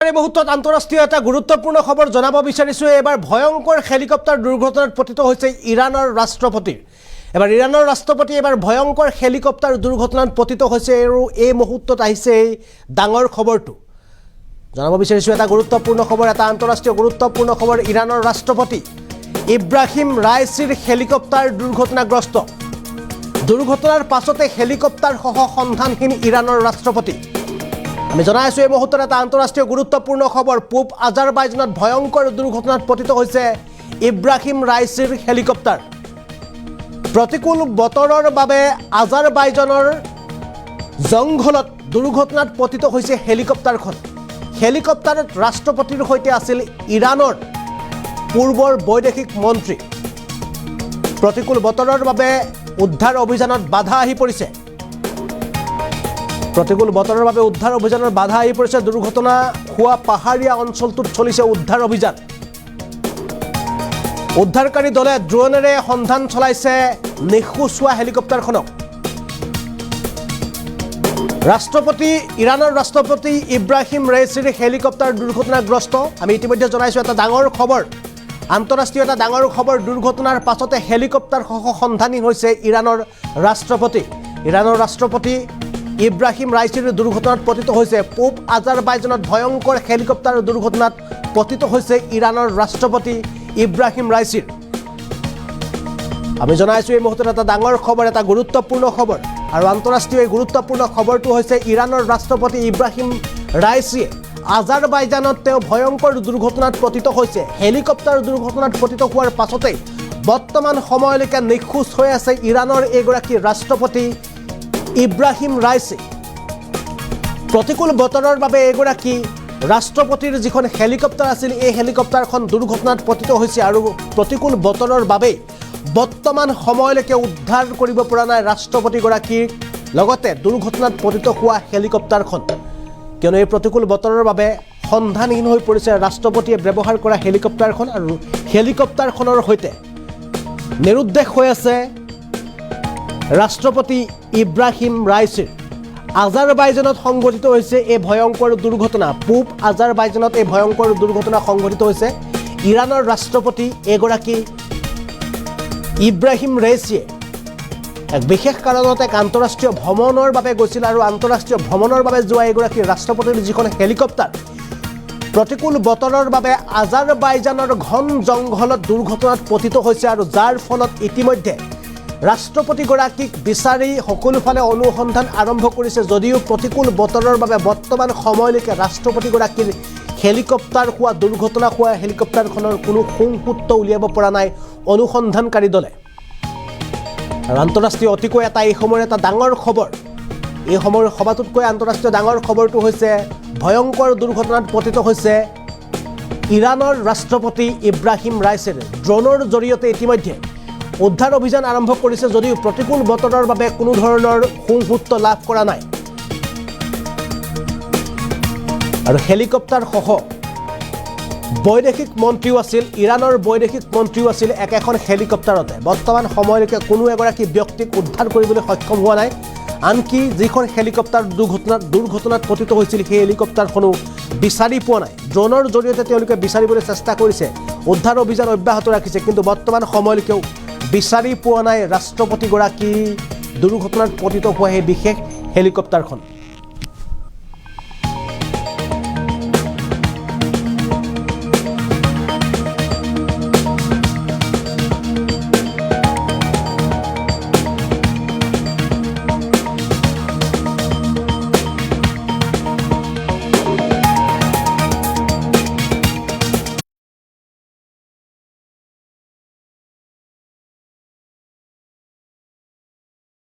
এই মুহূৰ্তত আন্তঃৰাষ্ট্ৰীয় এটা গুৰুত্বপূৰ্ণ খবৰ জনাব বিচাৰিছোঁ। এবাৰ ভয়ংকৰ হেলিকপ্টাৰ দুৰ্ঘটনাত পতিত হৈছে ইৰাণৰ ৰাষ্ট্ৰপতি। এবাৰ ইৰাণৰ ৰাষ্ট্ৰপতি এবাৰ ভয়ংকৰ হেলিকপ্টাৰ দুৰ্ঘটনাত পতিত হৈছে আৰু এই মুহূৰ্তত আহিছে এই ডাঙৰ খবৰটো জনাব বিচাৰিছোঁ। এটা গুৰুত্বপূৰ্ণ খবৰ, এটা আন্তঃৰাষ্ট্ৰীয় গুৰুত্বপূৰ্ণ খবৰ। ইৰাণৰ ৰাষ্ট্ৰপতি ইব্ৰাহিম ৰাইচিৰ হেলিকপ্টাৰ দুৰ্ঘটনাগ্ৰস্ত। দুৰ্ঘটনাৰ পাছতে হেলিকপ্টাৰসহ সন্ধানহীন ইৰাণৰ ৰাষ্ট্ৰপতি। আমি জনাই আছোঁ এই মুহূৰ্তত এটা আন্তঃৰাষ্ট্ৰীয় গুৰুত্বপূৰ্ণ খবৰ। পূব আজাৰবাইজানত ভয়ংকৰ দুৰ্ঘটনাত পতিত হৈছে ইব্ৰাহিম ৰাইচিৰ হেলিকপ্টাৰ। প্ৰতিকূল বতৰৰ বাবে আজাৰবাইজানৰ জংঘলত দুৰ্ঘটনাত পতিত হৈছে হেলিকপ্টাৰখন। হেলিকপ্টাৰত ৰাষ্ট্ৰপতিৰ সৈতে আছিল ইৰাণৰ পূৰ্বৰ বৈদেশিক মন্ত্ৰী। প্ৰতিকূল বতৰৰ বাবে উদ্ধাৰ অভিযানত বাধা আহি পৰিছে। প্ৰতিকূল বতৰৰ বাবে উদ্ধাৰ অভিযানৰ বাধা আহি পৰিছে। দুৰ্ঘটনা হোৱা পাহাৰীয়া অঞ্চলটোত চলিছে উদ্ধাৰ অভিযান। উদ্ধাৰকাৰী দলে ড্ৰোনেৰে সন্ধান চলাইছে নিখোজ হোৱা হেলিকপ্টাৰখনক। ইৰাণৰ ৰাষ্ট্ৰপতি ইব্ৰাহিম ৰাইচিৰ হেলিকপ্টাৰ দুৰ্ঘটনাগ্ৰস্ত। আমি ইতিমধ্যে জনাইছোঁ এটা ডাঙৰ খবৰ, আন্তঃৰাষ্ট্ৰীয় এটা ডাঙৰ খবৰ। দুৰ্ঘটনাৰ পাছতে হেলিকপ্টাৰসহ সন্ধানহীন হৈছে ইৰাণৰ ৰাষ্ট্ৰপতি। ইৰাণৰ ৰাষ্ট্ৰপতি ইব্ৰাহিম ৰাইচিৰ দুৰ্ঘটনাত পতিত হৈছে। পূব আজাৰবাইজানত ভয়ংকৰ হেলিকপ্টাৰ দুৰ্ঘটনাত পতিত হৈছে ইৰাণৰ ৰাষ্ট্ৰপতি ইব্ৰাহিম ৰাইচিৰ। আমি জনাইছোঁ এই মুহূৰ্তত এটা ডাঙৰ খবৰ, এটা গুৰুত্বপূৰ্ণ খবৰ। আৰু আন্তঃৰাষ্ট্ৰীয় এই গুৰুত্বপূৰ্ণ খবৰটো হৈছে ইৰাণৰ ৰাষ্ট্ৰপতি ইব্ৰাহিম ৰাইচিয়ে আজাৰবাইজানত তেওঁ ভয়ংকৰ দুৰ্ঘটনাত পতিত হৈছে। হেলিকপ্টাৰ দুৰ্ঘটনাত পতিত হোৱাৰ পাছতেই বৰ্তমান সময়লৈকে নিখোজ হৈ আছে ইৰাণৰ এগৰাকী ৰাষ্ট্ৰপতি ইব্ৰাহিম ৰাইচি। প্ৰতিকূল বতৰৰ বাবে এগৰাকী ৰাষ্ট্ৰপতিৰ যিখন হেলিকপ্টাৰ আছিল, এই হেলিকপ্টাৰখন দুৰ্ঘটনাত পতিত হৈছে আৰু প্ৰতিকূল বতৰৰ বাবেই বৰ্তমান সময়লৈকে উদ্ধাৰ কৰিব পৰা নাই ৰাষ্ট্ৰপতিগৰাকীৰ লগতে দুৰ্ঘটনাত পতিত হোৱা হেলিকপ্টাৰখন। কিয়নো এই প্ৰতিকূল বতৰৰ বাবে সন্ধানহীন হৈ পৰিছে ৰাষ্ট্ৰপতিয়ে ব্যৱহাৰ কৰা হেলিকপ্টাৰখন আৰু হেলিকপ্টাৰখনৰ সৈতে নিৰুদ্দেশ হৈ আছে ৰাষ্ট্ৰপতি ইব্ৰাহিম ৰাইচিৰ। আজাৰবাইজানত সংঘটিত হৈছে এই ভয়ংকৰ দুৰ্ঘটনা। পূব আজাৰবাইজানত এই ভয়ংকৰ দুৰ্ঘটনা সংঘটিত হৈছে। ইৰাণৰ ৰাষ্ট্ৰপতি এগৰাকী ইব্ৰাহিম ৰাইচিয়ে এক বিশেষ কাৰণত এক আন্তঃৰাষ্ট্ৰীয় ভ্ৰমণৰ বাবে গৈছিল আৰু আন্তঃৰাষ্ট্ৰীয় ভ্ৰমণৰ বাবে যোৱা এগৰাকী ৰাষ্ট্ৰপতিৰ যিখন হেলিকপ্টাৰ প্ৰতিকূল বতৰৰ বাবে আজাৰবাইজানৰ ঘন জংঘলত দুৰ্ঘটনাত পতিত হৈছে আৰু যাৰ ফলত ইতিমধ্যে ৰাষ্ট্ৰপতিগৰাকীক বিচাৰি সকলোফালে অনুসন্ধান আৰম্ভ কৰিছে। যদিও প্ৰতিকূল বতৰৰ বাবে বৰ্তমান সময়লৈকে ৰাষ্ট্ৰপতিগৰাকীৰ হেলিকপ্টাৰ হোৱা দুৰ্ঘটনা হোৱা হেলিকপ্টাৰখনৰ কোনো সুংসূত্ৰ উলিয়াব পৰা নাই অনুসন্ধানকাৰী দলে। আৰু আন্তঃৰাষ্ট্ৰীয় অতিকৈ এটা এই সময়ৰ এটা ডাঙৰ খবৰ, এই সময়ৰ সবাতোতকৈ আন্তঃৰাষ্ট্ৰীয় ডাঙৰ খবৰটো হৈছে ভয়ংকৰ দুৰ্ঘটনাত পতিত হৈছে ইৰাণৰ ৰাষ্ট্ৰপতি ইব্ৰাহিম ৰাইচিৰ। ড্ৰোনৰ জৰিয়তে ইতিমধ্যে উদ্ধাৰ অভিযান আৰম্ভ কৰিছে যদিও প্ৰতিকূল বতৰৰ বাবে কোনো ধৰণৰ সুংসূত্ৰ লাভ কৰা নাই। আৰু হেলিকপ্টাৰসহ বৈদেশিক মন্ত্ৰীও আছিল, ইৰাণৰ বৈদেশিক মন্ত্ৰীও আছিল একেখন হেলিকপ্টাৰতে। বৰ্তমান সময়লৈকে কোনো এগৰাকী ব্যক্তিক উদ্ধাৰ কৰিবলৈ সক্ষম হোৱা নাই। আনকি যিখন হেলিকপ্টাৰ দুৰ্ঘটনাত পতিত হৈছিল সেই হেলিকপ্টাৰখনো বিচাৰি পোৱা নাই। ড্ৰোনৰ জৰিয়তে তেওঁলোকে বিচাৰিবলৈ চেষ্টা কৰিছে, উদ্ধাৰ অভিযান অব্যাহত ৰাখিছে, কিন্তু বৰ্তমান সময়লৈকেও বিচাৰি পোৱা নাই ৰাষ্ট্ৰপতিগৰাকী দুৰ্ঘটনাত পতিত হোৱা সেই বিশেষ হেলিকপ্টাৰখন।